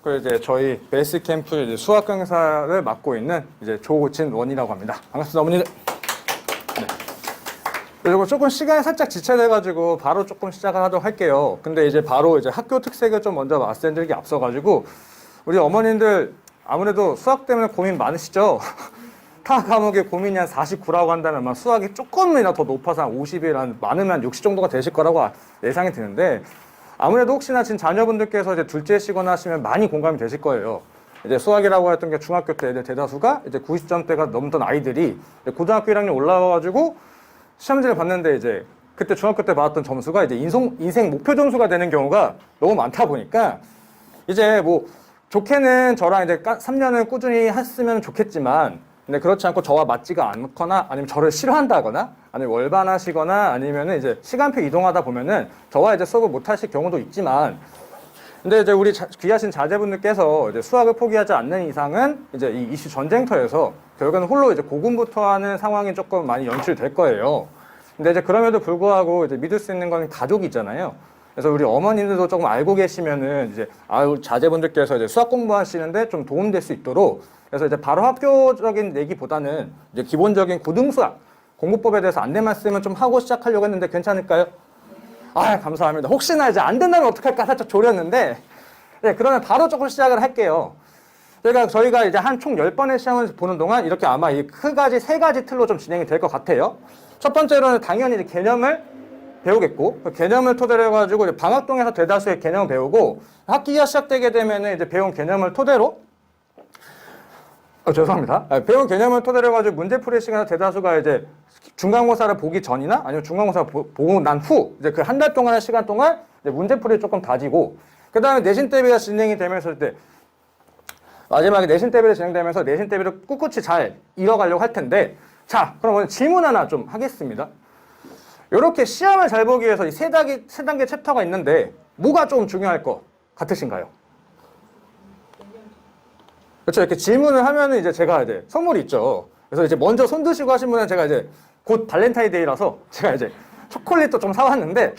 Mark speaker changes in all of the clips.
Speaker 1: 그 이제 저희 베이스 캠프 이제 수학 강사를 맡고 있는 이제 조진원이라고 합니다. 반갑습니다, 어머니들. 네. 그리고 조금 시간이 살짝 지체돼가지고 바로 조금 시작을 하도록 할게요. 근데 이제 바로 이제 학교 특색을 좀 먼저 말씀드리기 앞서가지고 우리 어머님들 아무래도 수학 때문에 고민 많으시죠? 타 과목의 고민이 한 49라고 한다면 아마 수학이 조금이나 더 높아서 한 50일, 한 많으면 60 정도가 되실 거라고 예상이 드는데 아무래도 혹시나 지금 자녀분들께서 이제 둘째시거나 하시면 많이 공감이 되실 거예요. 이제 수학이라고 했던 게 중학교 때 애들 대다수가 이제 90점대가 넘던 아이들이 고등학교 1학년 올라와가지고 시험지를 봤는데 이제 그때 중학교 때 받았던 점수가 이제 인생 목표 점수가 되는 경우가 너무 많다 보니까 이제 뭐 좋게는 저랑 이제 3년을 꾸준히 했으면 좋겠지만 근데 그렇지 않고 저와 맞지가 않거나 아니면 저를 싫어한다거나 아니면 월반하시거나 아니면은 이제 시간표 이동하다 보면은 저와 이제 수업을 못 하실 경우도 있지만 근데 이제 우리 귀하신 자제분들께서 이제 수학을 포기하지 않는 이상은 이제 이 이슈 전쟁터에서 결국에는 홀로 이제 고군부터 하는 상황이 조금 많이 연출될 거예요. 근데 이제 그럼에도 불구하고 이제 믿을 수 있는 건 가족이잖아요. 그래서 우리 어머님들도 조금 알고 계시면은 이제 우리 자제분들께서 이제 수학 공부하시는데 좀 도움될 수 있도록 그래서 이제 바로 학교적인 내기보다는 이제 기본적인 고등수학 공부법에 대해서 안내만 쓰면 좀 하고 시작하려고 했는데 괜찮을까요? 아, 감사합니다. 혹시나 이제 안 된다면 어떡할까 살짝 졸였는데 네, 그러면 바로 조금 시작을 할게요. 저희가 이제 한 총 10번의 시험을 보는 동안 이렇게 아마 이 크가지 3가지 틀로 좀 진행이 될 것 같아요. 첫 번째로는 당연히 이제 개념을 배우겠고 그 개념을 토대로 해가지고 방학동에서 대다수의 개념을 배우고 학기가 시작되게 되면은 이제 배운 개념을 토대로 죄송합니다. 배운 개념을 토대로 해가지고 문제풀이 시간에 대다수가 이제 중간고사를 보기 전이나 아니면 중간고사 보고 난 후 이제 그 한 달 동안의 시간 동안 이제 문제풀이 조금 다지고 그 다음에 내신 대비가 진행이 되면서 이제 마지막에 내신 대비를 진행되면서 내신 대비를 꿋꿋이 잘 이뤄가려고 할 텐데 자, 그럼 오늘 질문 하나 좀 하겠습니다. 이렇게 시험을 잘 보기 위해서 이 세 단계 챕터가 있는데 뭐가 좀 중요할 것 같으신가요? 그렇죠. 이렇게 질문을 하면은 이제 제가 이제 선물이 있죠. 그래서 이제 먼저 손 드시고 하신 분은 제가 이제 곧 발렌타인데이라서 제가 이제 초콜릿도 좀 사왔는데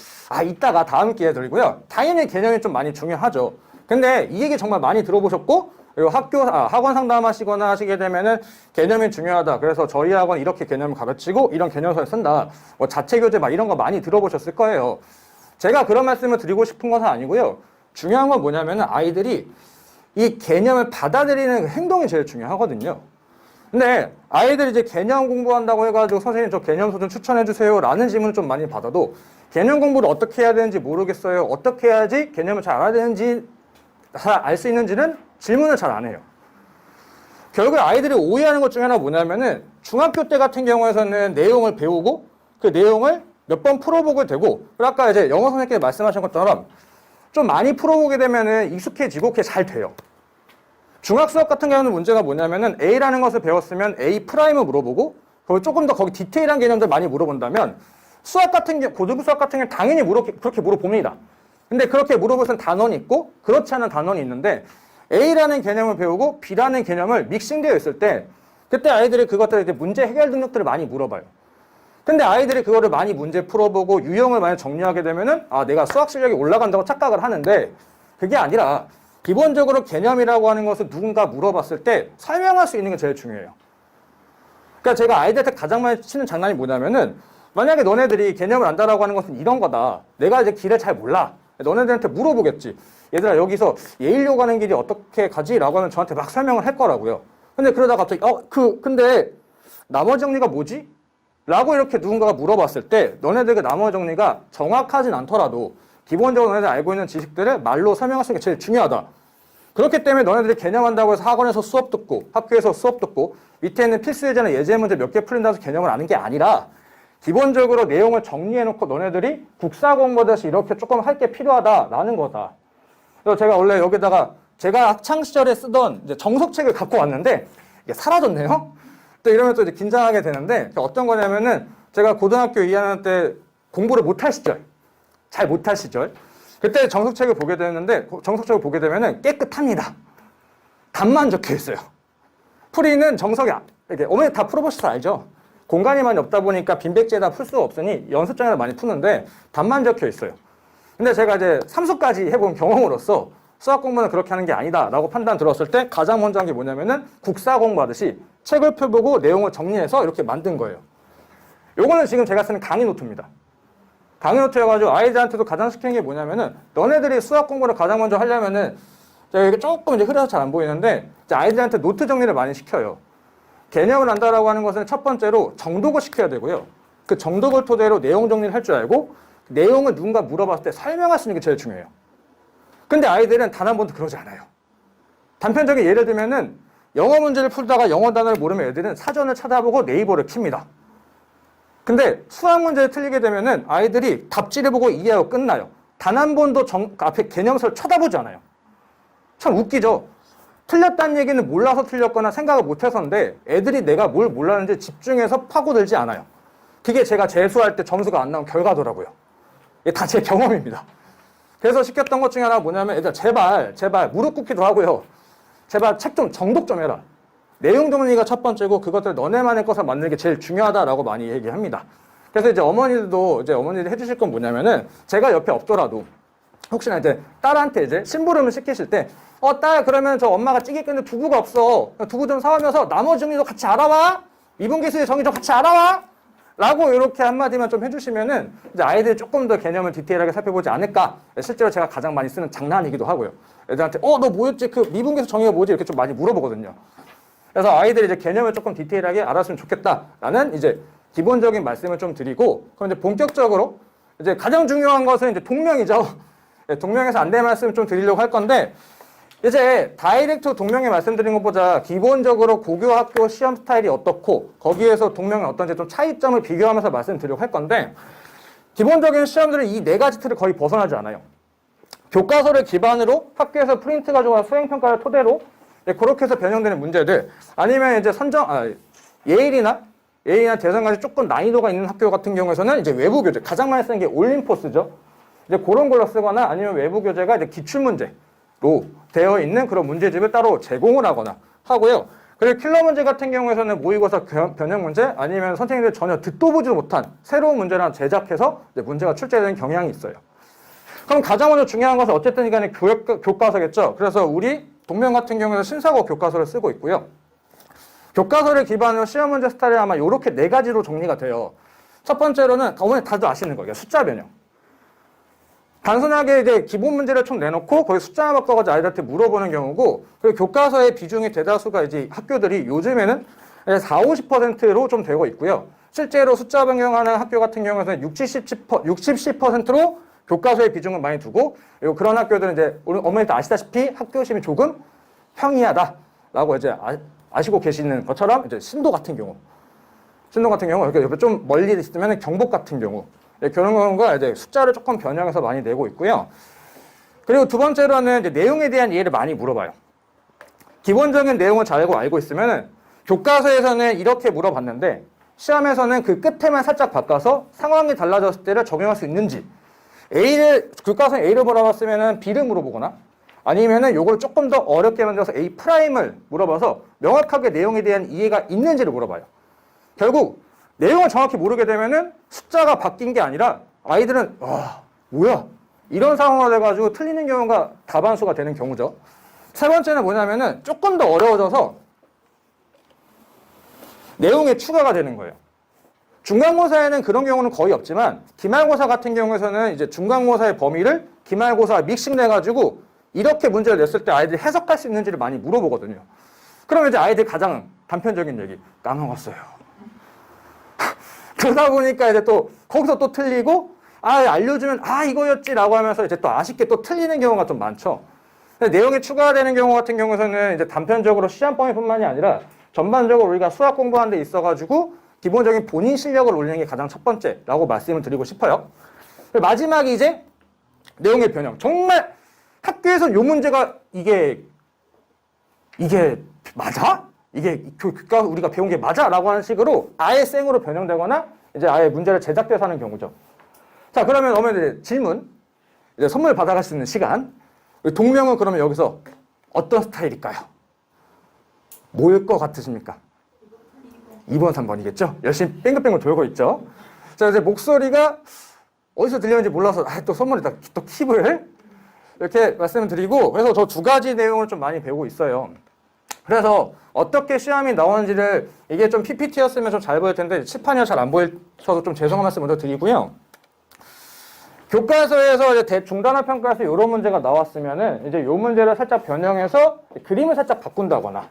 Speaker 1: 이따가 다음 기회에 드리고요. 당연히 개념이 좀 많이 중요하죠. 근데 이 얘기 정말 많이 들어보셨고 그리고 학원 상담하시거나 하시게 되면은 개념이 중요하다. 그래서 저희 학원 이렇게 개념을 가르치고 이런 개념서를 쓴다. 뭐 자체 교재 막 이런 거 많이 들어보셨을 거예요. 제가 그런 말씀을 드리고 싶은 것은 아니고요. 중요한 건 뭐냐면은 아이들이 이 개념을 받아들이는 행동이 제일 중요하거든요. 근데 아이들이 이제 개념 공부한다고 해가지고 선생님 저 개념서 좀 추천해주세요 라는 질문을 좀 많이 받아도 개념 공부를 어떻게 해야 되는지 모르겠어요. 어떻게 해야지 개념을 잘 알아야 되는지 잘 알 수 있는지는 질문을 잘 안 해요. 결국 아이들이 오해하는 것 중에 하나가 뭐냐면은 중학교 때 같은 경우에서는 내용을 배우고 그 내용을 몇 번 풀어보게 되고 그리고 아까 이제 영어 선생님께서 말씀하신 것처럼 좀 많이 풀어보게 되면은 익숙해지고 그게 잘 돼요. 중학 수학 같은 경우는 문제가 뭐냐면은 A라는 것을 배웠으면 A 프라임을 물어보고 그리고 조금 더 거기 디테일한 개념들 많이 물어본다면 수학 같은 경우, 고등수학 같은 경우는 당연히 그렇게 물어봅니다. 근데 그렇게 물어보는 단원이 있고 그렇지 않은 단원이 있는데 A라는 개념을 배우고 B라는 개념을 믹싱되어 있을 때 그때 아이들이 그것들을 이제 문제 해결 능력들을 많이 물어봐요. 근데 아이들이 그거를 많이 문제 풀어보고 유형을 많이 정리하게 되면은 내가 수학 실력이 올라간다고 착각을 하는데 그게 아니라 기본적으로 개념이라고 하는 것을 누군가 물어봤을 때 설명할 수 있는 게 제일 중요해요. 그러니까 제가 아이들한테 가장 많이 치는 장난이 뭐냐면은 만약에 너네들이 개념을 안다라고 하는 것은 이런 거다. 내가 이제 길을 잘 몰라. 너네들한테 물어보겠지. 얘들아 여기서 예일로 가는 길이 어떻게 가지? 라고 하면 저한테 막 설명을 할 거라고요. 근데 그러다가 갑자기 근데 나머지 정리가 뭐지? 라고 이렇게 누군가가 물어봤을 때 너네들 그 나머지 정리가 정확하진 않더라도 기본적으로 너네들 알고 있는 지식들을 말로 설명할 수 있는 게 제일 중요하다. 그렇기 때문에 너네들이 개념한다고 해서 학원에서 수업 듣고 학교에서 수업 듣고 밑에 있는 필수 예제나 예제 문제 몇 개 풀린다고 해서 개념을 아는 게 아니라 기본적으로 내용을 정리해놓고 너네들이 국사 공부하듯이 이렇게 조금 할 게 필요하다라는 거다. 그래서 제가 원래 여기다가 제가 학창시절에 쓰던 이제 정석책을 갖고 왔는데 이게 사라졌네요. 또 이러면 또 이제 긴장하게 되는데 어떤 거냐면은 제가 고등학교 2학년 때 공부를 못할 시절, 잘 못할 시절 그때 정석책을 보게 되는데 정석책을 보게 되면은 깨끗합니다. 답만 적혀 있어요. 풀이는 정석이 이렇게 어머니 다 풀어보셔서 알죠? 공간이 많이 없다 보니까 빈백지에다 풀 수가 없으니 연습장에다 많이 푸는데 답만 적혀 있어요. 근데 제가 이제 삼수까지 해본 경험으로서 수학 공부는 그렇게 하는 게 아니다 라고 판단 들었을 때 가장 먼저 한 게 뭐냐면은 국사 공부하듯이 책을 펴보고 내용을 정리해서 이렇게 만든 거예요. 요거는 지금 제가 쓰는 강의 노트입니다. 강의 노트여가지고 아이들한테도 가장 시키는 게 뭐냐면은 너네들이 수학 공부를 가장 먼저 하려면은 제가 이게 조금 이제 흐려서 잘 안 보이는데 이제 아이들한테 노트 정리를 많이 시켜요. 개념을 안다라고 하는 것은 첫 번째로 정독을 시켜야 되고요. 그 정독을 토대로 내용 정리를 할 줄 알고 내용을 누군가 물어봤을 때 설명할 수 있는 게 제일 중요해요. 근데 아이들은 단 한 번도 그러지 않아요. 단편적인 예를 들면은 영어 문제를 풀다가 영어 단어를 모르면 애들은 사전을 찾아보고 네이버를 킵니다. 근데 수학 문제를 틀리게 되면은 아이들이 답지를 보고 이해하고 끝나요. 단 한 번도 앞에 개념서를 쳐다보지 않아요. 참 웃기죠? 틀렸다는 얘기는 몰라서 틀렸거나 생각을 못해서인데 애들이 내가 뭘 몰랐는지 집중해서 파고들지 않아요. 그게 제가 재수할 때 점수가 안 나온 결과더라고요. 이게 다 제 경험입니다. 그래서 시켰던 것 중에 하나가 뭐냐면 애들 제발 무릎 꿇기도 하고요. 제발 책 좀 정독 좀 해라. 내용 정리가 첫 번째고 그것들 너네만의 것을 만드는 게 제일 중요하다라고 많이 얘기합니다. 그래서 이제 어머니들이 해주실 건 뭐냐면은 제가 옆에 없더라도 혹시나 이제 딸한테 이제 심부름을 시키실 때 딸 그러면 저 엄마가 찌개 끓는데 두부가 없어. 두부 좀 사오면서 나머지 정리도 같이 알아와. 미분계수의 정의 좀 같이 알아와. 라고 이렇게 한마디만 좀 해주시면은 이제 아이들이 조금 더 개념을 디테일하게 살펴보지 않을까. 실제로 제가 가장 많이 쓰는 장난이기도 하고요. 애들한테 너 뭐였지? 그 미분계수 정의가 뭐지? 이렇게 좀 많이 물어보거든요. 그래서 아이들이 이제 개념을 조금 디테일하게 알았으면 좋겠다라는 이제 기본적인 말씀을 좀 드리고, 그럼 이제 본격적으로 이제 가장 중요한 것은 이제 동명이죠. 동명에서 안대 말씀을 좀 드리려고 할 건데, 이제 다이렉트 동명에 말씀드린 것보다 기본적으로 고교 학교 시험 스타일이 어떻고 거기에서 동명이 어떤지 좀 차이점을 비교하면서 말씀드리려고 할 건데, 기본적인 시험들은 이 네 가지 틀을 거의 벗어나지 않아요. 교과서를 기반으로 학교에서 프린트 가져와 수행평가를 토대로 그렇게 해서 변형되는 문제들, 아니면 이제 예일이나 대선까지 조금 난이도가 있는 학교 같은 경우에서는 이제 외부 교재, 가장 많이 쓰는 게 올림포스죠. 이제 그런 걸로 쓰거나 아니면 외부 교재가 이제 기출문제로 되어 있는 그런 문제집을 따로 제공을 하거나 하고요. 그리고 킬러 문제 같은 경우에서는 모의고사 변형 문제, 아니면 선생님들 전혀 듣도 보지 못한 새로운 문제를 제작해서 이제 문제가 출제되는 경향이 있어요. 그럼 가장 먼저 중요한 것은 어쨌든 간에 교과서겠죠. 그래서 우리 동명 같은 경우에는 신사고 교과서를 쓰고 있고요. 교과서를 기반으로 시험 문제 스타일이 아마 이렇게 네 가지로 정리가 돼요. 첫 번째로는 어머니 다들 아시는 거예요. 숫자 변형. 단순하게 이제 기본 문제를 총 내놓고 거기 숫자만 바꿔가지고 아이들한테 물어보는 경우고, 그리고 교과서의 비중이 대다수가 이제 학교들이 요즘에는 40~50%로 좀 되고 있고요. 실제로 숫자 변경하는 학교 같은 경우에는 60~70%로 교과서의 비중을 많이 두고, 그리고 그런 학교들은 이제 어머니도 아시다시피 학교심이 조금 평이하다라고 이제 아시고 계시는 것처럼 이제 신도 같은 경우 이렇게 옆에 좀 멀리 있으면 경복 같은 경우, 그런 경우가 이제 숫자를 조금 변형해서 많이 내고 있고요. 그리고 두 번째로는 이제 내용에 대한 이해를 많이 물어봐요. 기본적인 내용을 잘 알고 있으면은 교과서에서는 이렇게 물어봤는데 시험에서는 그 끝에만 살짝 바꿔서 상황이 달라졌을 때를 적용할 수 있는지, 교과서에 A를 물어봤으면은 B를 물어보거나, 아니면은 요걸 조금 더 어렵게 만들어서 A 프라임을 물어봐서 명확하게 내용에 대한 이해가 있는지를 물어봐요. 결국 내용을 정확히 모르게 되면은 숫자가 바뀐 게 아니라 아이들은 뭐야? 이런 상황이 돼가지고 틀리는 경우가 다반수가 되는 경우죠. 세 번째는 뭐냐면은 조금 더 어려워져서 내용에 추가가 되는 거예요. 중간고사에는 그런 경우는 거의 없지만 기말고사 같은 경우에서는 이제 중간고사의 범위를 기말고사 믹싱 내가지고 이렇게 문제를 냈을 때 아이들이 해석할 수 있는지를 많이 물어보거든요. 그러면 이제 아이들 가장 단편적인 얘기, 까먹었어요. 그러다 보니까 이제 또 거기서 또 틀리고, 알려주면 이거였지라고 하면서 이제 또 아쉽게 또 틀리는 경우가 좀 많죠. 내용이 추가되는 경우 같은 경우에는 이제 단편적으로 시험 범위뿐만이 아니라 전반적으로 우리가 수학 공부하는 데 있어가지고 기본적인 본인 실력을 올리는 게 가장 첫 번째라고 말씀을 드리고 싶어요. 마지막이 이제 내용의 변형. 정말 학교에서 요 문제가 이게 맞아? 이게 우리가 배운 게 맞아? 라고 하는 식으로 아예 생으로 변형되거나 이제 아예 문제를 제작돼서 하는 경우죠. 자, 그러면 어머니 질문. 이제 선물 받아갈 수 있는 시간. 동명은 그러면 여기서 어떤 스타일일까요? 뭐일 것 같으십니까? 2번, 3번이겠죠? 열심히 뺑글뺑글 돌고 있죠? 자, 이제 목소리가 어디서 들리는지 몰라서 또 선물에다 또 킵을 이렇게 말씀을 드리고, 그래서 저 두 가지 내용을 좀 많이 배우고 있어요. 그래서 어떻게 시험이 나오는지를, 이게 좀 PPT였으면 좀 잘 보일 텐데 칠판이 잘 안 보여서 좀 죄송한 말씀 먼저 드리고요. 교과서에서 이제 중단화 평가에서 이런 문제가 나왔으면은 이제 이 문제를 살짝 변형해서 그림을 살짝 바꾼다거나,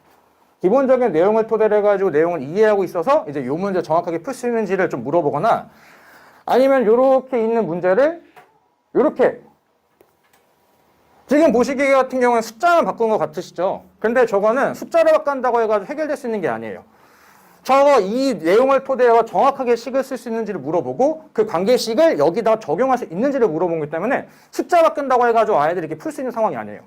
Speaker 1: 기본적인 내용을 토대로 해가지고 내용을 이해하고 있어서 이제 이 문제 정확하게 풀 수 있는지를 좀 물어보거나, 아니면 이렇게 있는 문제를 이렇게, 지금 보시기 같은 경우는 숫자만 바꾼 것 같으시죠? 근데 저거는 숫자를 바꾼다고 해가지고 해결될 수 있는 게 아니에요. 저거 이 내용을 토대로 정확하게 식을 쓸 수 있는지를 물어보고, 그 관계식을 여기다 적용할 수 있는지를 물어본 거기 때문에 숫자 바꾼다고 해가지고 아이들이 이렇게 풀 수 있는 상황이 아니에요.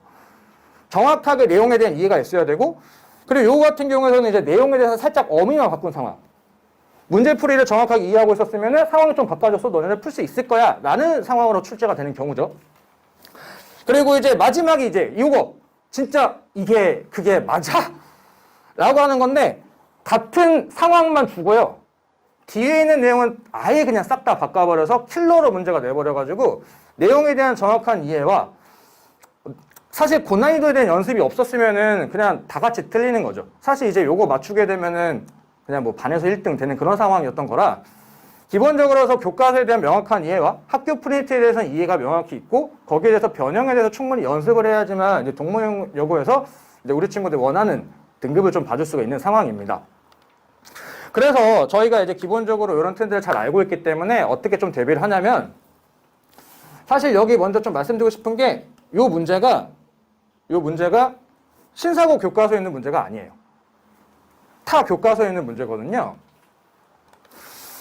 Speaker 1: 정확하게 내용에 대한 이해가 있어야 되고, 그리고 요거 같은 경우에는 이제 내용에 대해서 살짝 어미만 바꾼 상황. 문제풀이를 정확하게 이해하고 있었으면 상황이 좀 바꿔줘서 너네들 풀 수 있을 거야 라는 상황으로 출제가 되는 경우죠. 그리고 이제 마지막에 이제 이거 진짜 이게 그게 맞아? 라고 하는 건데, 같은 상황만 주고요, 뒤에 있는 내용은 아예 그냥 싹 다 바꿔버려서 킬러로 문제가 내버려가지고 내용에 대한 정확한 이해와, 사실 고난이도에 대한 연습이 없었으면은 그냥 다 같이 틀리는 거죠. 사실 이제 요거 맞추게 되면은 그냥 뭐 반에서 1등 되는 그런 상황이었던 거라, 기본적으로서 교과서에 대한 명확한 이해와 학교 프린트에 대해서는 이해가 명확히 있고, 거기에 대해서 변형에 대해서 충분히 연습을 해야지만 이제 동모여고에서 이제 우리 친구들이 원하는 등급을 좀 받을 수가 있는 상황입니다. 그래서 저희가 이제 기본적으로 이런 트렌드를 잘 알고 있기 때문에 어떻게 좀 대비를 하냐면, 사실 여기 먼저 좀 말씀드리고 싶은 게, 요 문제가 신사고 교과서에 있는 문제가 아니에요. 타 교과서에 있는 문제거든요.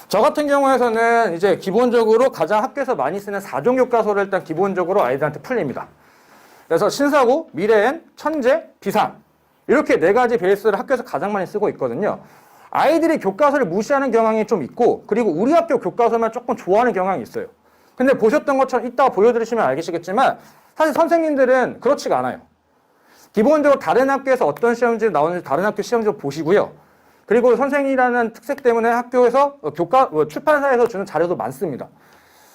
Speaker 1: 저 같은 경우에서는 이제 기본적으로 가장 학교에서 많이 쓰는 4종 교과서를 일단 기본적으로 아이들한테 풀립니다. 그래서 신사고, 미래엔, 천재, 비상, 이렇게 네 가지 베이스를 학교에서 가장 많이 쓰고 있거든요. 아이들이 교과서를 무시하는 경향이 좀 있고, 그리고 우리 학교 교과서만 조금 좋아하는 경향이 있어요. 근데 보셨던 것처럼 이따가 보여드리시면 알겠지만 사실 선생님들은 그렇지가 않아요. 기본적으로 다른 학교에서 어떤 시험지 나오는지 다른 학교 시험지 보시고요. 그리고 선생이라는 특색 때문에 학교에서 출판사에서 주는 자료도 많습니다.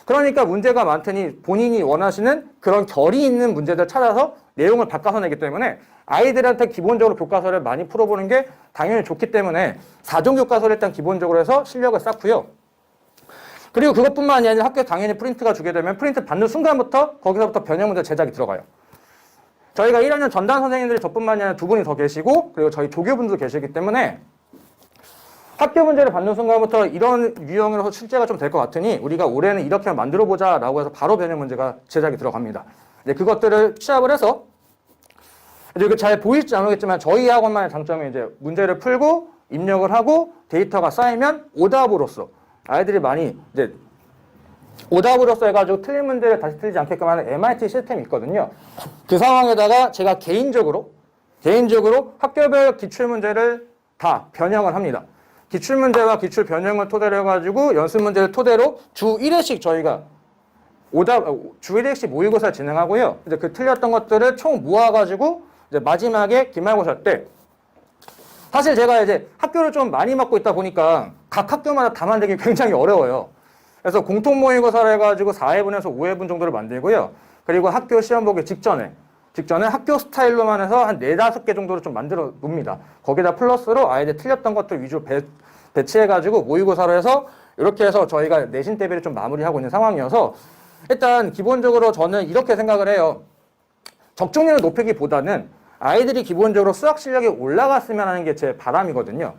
Speaker 1: 그러니까 문제가 많더니 본인이 원하시는 그런 결이 있는 문제들 찾아서 내용을 바꿔서 내기 때문에 아이들한테 기본적으로 교과서를 많이 풀어보는 게 당연히 좋기 때문에 4종 교과서를 일단 기본적으로 해서 실력을 쌓고요. 그리고 그것뿐만이 아니라 학교에 당연히 프린트가 주게 되면 프린트 받는 순간부터 거기서부터 변형 문제 제작이 들어가요. 저희가 1학년 전담 선생님들이 저뿐만이 아니라 두 분이 더 계시고, 그리고 저희 조교분도 계시기 때문에 학교 문제를 받는 순간부터 이런 유형으로 출제가 좀 될 것 같으니 우리가 올해는 이렇게 만들어보자 라고 해서 바로 변형 문제가 제작이 들어갑니다. 이제 그것들을 취합을 해서, 이제 이게 잘 보일지 안 보이겠지만 저희 학원만의 장점이 이제 문제를 풀고 입력을 하고 데이터가 쌓이면 오답으로서 아이들이 많이 이제 오답으로서 해가지고 틀린 문제를 다시 틀리지 않게끔 하는 MIT 시스템이 있거든요. 그 상황에다가 제가 개인적으로 학교별 기출문제를 다 변형을 합니다. 기출문제와 기출 변형을 토대로 해가지고 연습 문제를 토대로 주 1회씩 저희가 주 1회씩 모의고사를 진행하고요. 이제 그 틀렸던 것들을 총 모아가지고 이제 마지막에 기말고사 때, 사실 제가 이제 학교를 좀 많이 맡고 있다 보니까 각 학교마다 다 만들기 굉장히 어려워요. 그래서 공통 모의고사를 해가지고 4회분에서 5회분 정도를 만들고요. 그리고 학교 시험 보기 직전에 학교 스타일로만 해서 한 4, 5개 정도를 좀 만들어 놉니다. 거기다 플러스로 아이들 틀렸던 것들 위주로 배치해가지고 모의고사로 해서 이렇게 해서 저희가 내신 대비를 좀 마무리하고 있는 상황이어서, 일단 기본적으로 저는 이렇게 생각을 해요. 적중률을 높이기보다는 아이들이 기본적으로 수학 실력이 올라갔으면 하는 게 제 바람이거든요.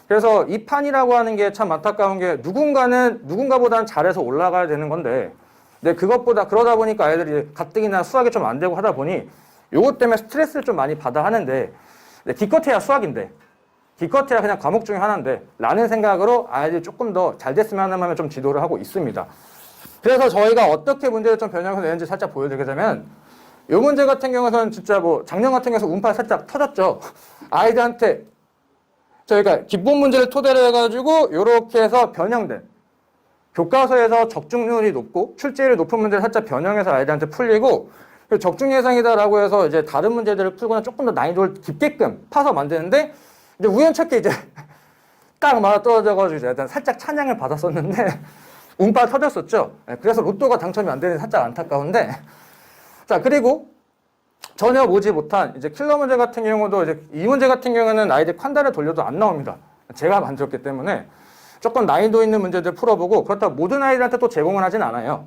Speaker 1: 그래서 이 판이라고 하는 게 참 안타까운 게, 누군가보다는 잘해서 올라가야 되는 건데, 근데 그러다 보니까 아이들이 가뜩이나 수학이 좀 안 되고 하다 보니 요것 때문에 스트레스를 좀 많이 받아 하는데, 기껏해야 수학인데, 기껏해야 그냥 과목 중에 하나인데 라는 생각으로 아이들이 조금 더 잘 됐으면 하는 마음에 좀 지도를 하고 있습니다. 그래서 저희가 어떻게 문제를 좀 변형해서 내는지 살짝 보여드리자면, 이 문제 같은 경우에는 진짜 뭐 작년 같은 경우에는 운빨 살짝 터졌죠. 아이들한테 저희가 기본 문제를 토대로 해가지고 이렇게 해서 변형된, 교과서에서 적중률이 높고 출제율이 높은 문제를 살짝 변형해서 아이들한테 풀리고, 적중 예상이다라고 해서 이제 다른 문제들을 풀거나 조금 더 난이도를 깊게끔 파서 만드는데, 이제 우연찮게 이제 딱 맞아 떨어져가지고 일단 살짝 찬양을 받았었는데 운빨 터졌었죠. 그래서 로또가 당첨이 안 되는 살짝 안타까운데, 자, 그리고 전혀 보지 못한 이제 킬러 문제 같은 경우도 이제 이 문제 같은 경우는 아이들 판단을 돌려도 안 나옵니다. 제가 만들었기 때문에 조금 난이도 있는 문제들 풀어보고 그렇다고 모든 아이들한테 또 제공을 하진 않아요.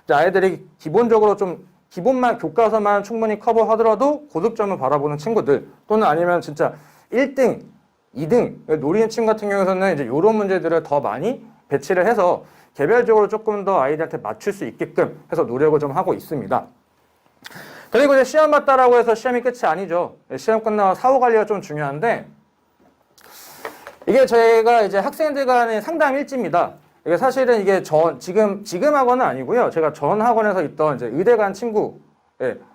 Speaker 1: 이제 아이들이 기본적으로 좀 기본만 교과서만 충분히 커버하더라도 고득점을 바라보는 친구들 또는 아니면 진짜 1등, 2등 노리는 친구 같은 경우에는 이제 이런 문제들을 더 많이 배치를 해서 개별적으로 조금 더 아이들한테 맞출 수 있게끔 해서 노력을 좀 하고 있습니다. 그리고 이제 시험 봤다라고 해서 시험이 끝이 아니죠. 시험 끝나고 사후 관리가 좀 중요한데 이게 저희가 이제 학생들 간의 상담 일지입니다. 이게 사실은 이게 지금 학원은 아니고요. 제가 전 학원에서 있던 이제 의대 간 친구,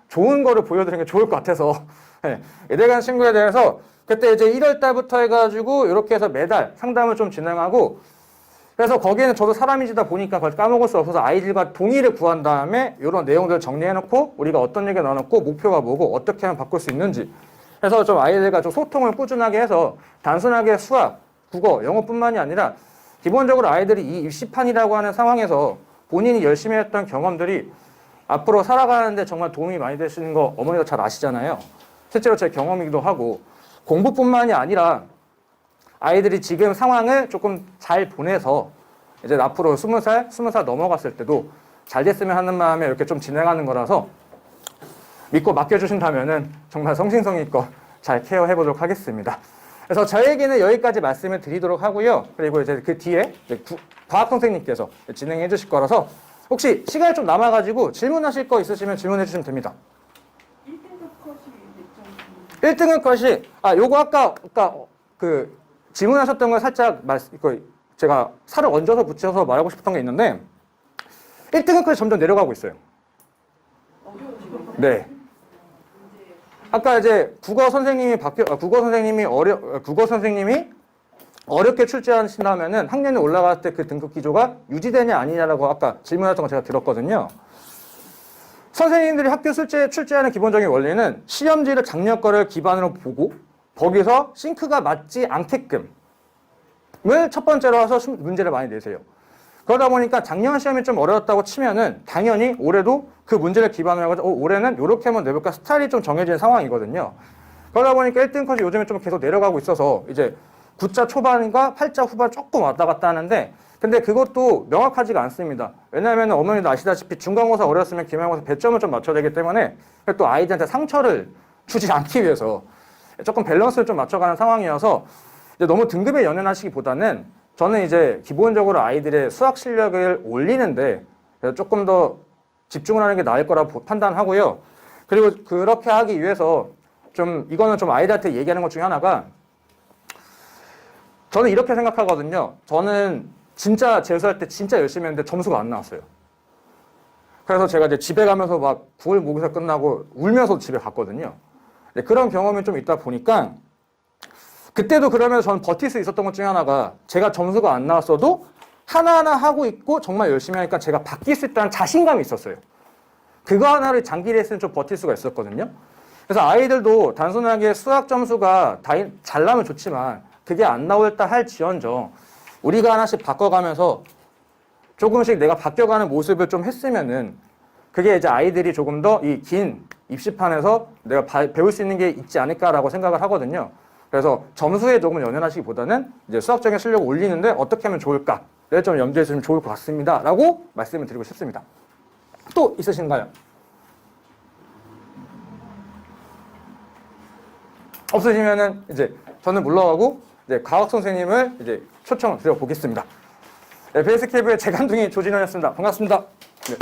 Speaker 1: 좋은 거를 보여드리는 게 좋을 것 같아서 의대 간 친구에 대해서 그때 이제 1월 달부터 해가지고 이렇게 해서 매달 상담을 좀 진행하고 그래서 거기에는 저도 사람이지다 보니까 그걸 까먹을 수 없어서 아이들과 동의를 구한 다음에 이런 내용들을 정리해놓고 우리가 어떤 얘기를 나눴고 목표가 뭐고 어떻게 하면 바꿀 수 있는지 해서 좀 아이들과 좀 소통을 꾸준하게 해서 단순하게 수학, 국어, 영어뿐만이 아니라 기본적으로 아이들이 이 입시판이라고 하는 상황에서 본인이 열심히 했던 경험들이 앞으로 살아가는데 정말 도움이 많이 되시는 거 어머니도 잘 아시잖아요. 실제로 제 경험이기도 하고 공부뿐만이 아니라 아이들이 지금 상황을 조금 잘 보내서 이제 앞으로 20살 넘어갔을 때도 잘 됐으면 하는 마음에 이렇게 좀 진행하는 거라서 믿고 맡겨주신다면은 정말 성심성의껏 잘 케어해 보도록 하겠습니다. 그래서 저에게는 여기까지 말씀을 드리도록 하고요. 그리고 이제 그 뒤에 이제 과학 선생님께서 진행해 주실 거라서 혹시 시간이 좀 남아가지고 질문하실 거 있으시면 질문해 주시면 됩니다. 1등급 컷이 요거 아까 그 질문하셨던 걸 살짝 제가 살을 얹어서 붙여서 말하고 싶었던 게 있는데 1등급 컷이 점점 내려가고 있어요. 네. 아까 이제 국어 선생님이 어렵게 출제하신다면은 학년이 올라갈 때 그 등급 기조가 유지되냐 아니냐라고 아까 질문했던 거 제가 들었거든요. 선생님들이 학교 출제하는 기본적인 원리는 시험지를 작년 거를 기반으로 보고 거기서 싱크가 맞지 않게끔을 첫 번째로 해서 문제를 많이 내세요. 그러다 보니까 작년 시험이 좀 어려웠다고 치면은 당연히 올해도 그 문제를 기반으로 해가지고 올해는 이렇게 한번 내볼까 스타일이 좀 정해진 상황이거든요. 그러다 보니까 1등 컷이 요즘에 좀 계속 내려가고 있어서 이제 9자 초반과 8자 후반 조금 왔다 갔다 하는데 근데 그것도 명확하지가 않습니다. 왜냐하면 어머니도 아시다시피 중간고사 어려웠으면 기말고사 배점을 좀 맞춰야 되기 때문에 또 아이들한테 상처를 주지 않기 위해서 조금 밸런스를 좀 맞춰가는 상황이어서 이제 너무 등급에 연연하시기보다는 저는 이제 기본적으로 아이들의 수학 실력을 올리는데 조금 더 집중을 하는 게 나을 거라고 판단하고요. 그리고 그렇게 하기 위해서 이거는 좀 아이들한테 얘기하는 것 중에 하나가 저는 이렇게 생각하거든요. 저는 진짜 재수할 때 진짜 열심히 했는데 점수가 안 나왔어요. 그래서 제가 이제 집에 가면서 막 9월 모의고사 끝나고 울면서 집에 갔거든요. 그런 경험이 좀 있다 보니까 그때도 그러면서 저는 버틸 수 있었던 것 중에 하나가 제가 점수가 안 나왔어도 하나하나 하고 있고 정말 열심히 하니까 제가 바뀔 수 있다는 자신감이 있었어요. 그거 하나를 장기 레슨을 좀 버틸 수가 있었거든요. 그래서 아이들도 단순하게 수학 점수가 잘 나면 좋지만 그게 안 나올다 할지언정 우리가 하나씩 바꿔가면서 조금씩 내가 바뀌어가는 모습을 좀 했으면은 그게 이제 아이들이 조금 더 이 긴 입시판에서 내가 배울 수 있는 게 있지 않을까라고 생각을 하거든요. 그래서 점수에 조금 연연하시기보다는 이제 수학적인 실력을 올리는데 어떻게 하면 좋을까를 좀 염두에 두시면 좋을 것 같습니다. 라고 말씀을 드리고 싶습니다. 또 있으신가요? 없으시면은 이제 저는 물러가고 이제 과학 선생님을 이제 초청을 드려보겠습니다. 네, 베이스캡의 재간둥이 조진원이었습니다. 반갑습니다. 네.